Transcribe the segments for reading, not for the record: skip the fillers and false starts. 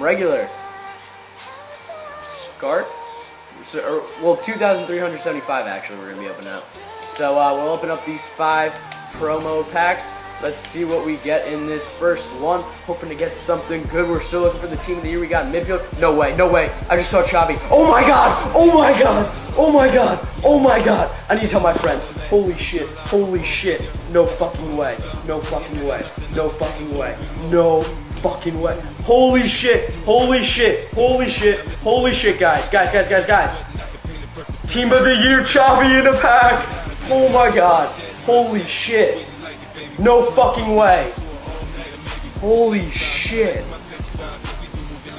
regular. Scart? Well, 2,375 actually we're going to be opening up. So we'll open up these 5 promo packs. Let's see what we get in this first one. Hoping to get something good. We're still looking for the team of the year. We got midfield. No way, no way. I just saw Xavi. Oh my god! Oh my god! Oh my god! Oh my god! I need to tell my friends. Holy shit. Holy shit. No fucking way. No fucking way. No fucking way. No fucking way. Holy shit. Holy shit. Holy shit. Holy shit, guys. Guys. Team of the year, Xavi in a pack. Oh my god. Holy shit. No fucking way. Holy shit.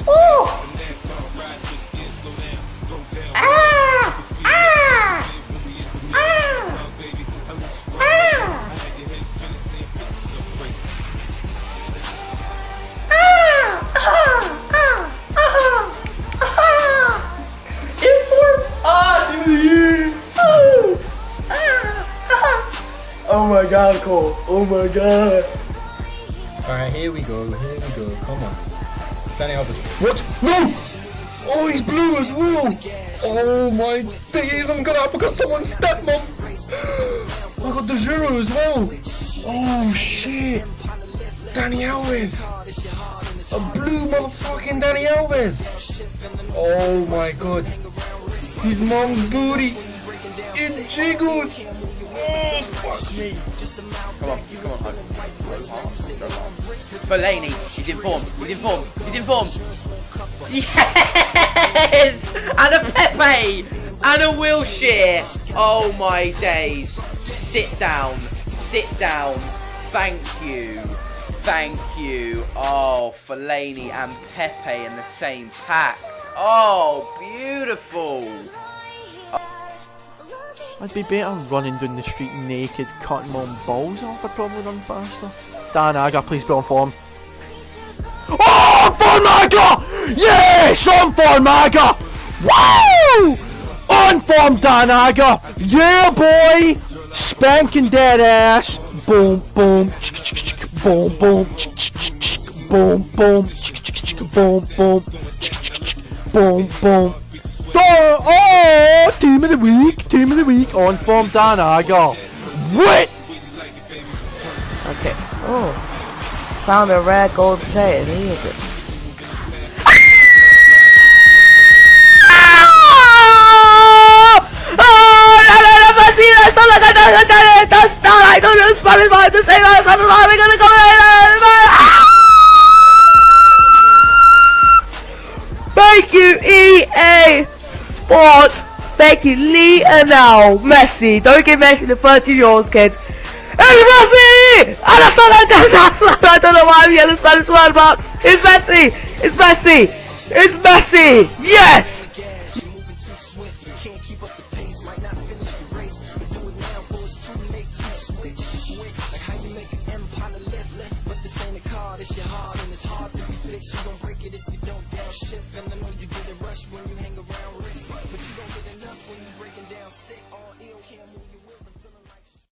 Oh! Ah! Ah! Ah! Oh my god, Cole. Oh my god. Alright, here we go. Come on. Dani Alves. What? No! Oh, he's blue as well. Oh my days, I'm gonna uppercut someone's stepmom. I got the Zero as well. Oh shit. Dani Alves. A blue motherfucking Dani Alves. Oh my god. His mom's booty. It jiggles. Oh, fuck me. Come on, Fellaini, he's in form. Yes! And a Pepe! And a Wilshere! Oh my days. Sit down. Thank you. Oh, Fellaini and Pepe in the same pack. Oh, beautiful. I'd be better running down the street naked, cutting my own balls off. I'd probably run faster. Danaga, please be on form. Oh, on form, Maga! Yes, on form, Maga! Woo! On form, Danaga! Yeah, boy! Spanking dead ass. Boom, boom, boom, boom, boom, boom, boom. Oh, team of the week, on form Danaga. Wait! Okay. Oh. Found a rare gold plate and he is it. Thank you, EA Sports. Thank you, Lionel Messi. Don't give Messi the 13-year-olds, kids. It's Messi! I don't know why I'm here, the Spanish word, but it's Messi! It's Messi! Yes! And I know you get a rush when you hang around risk, but you don't get enough when you breaking down sick, all ill.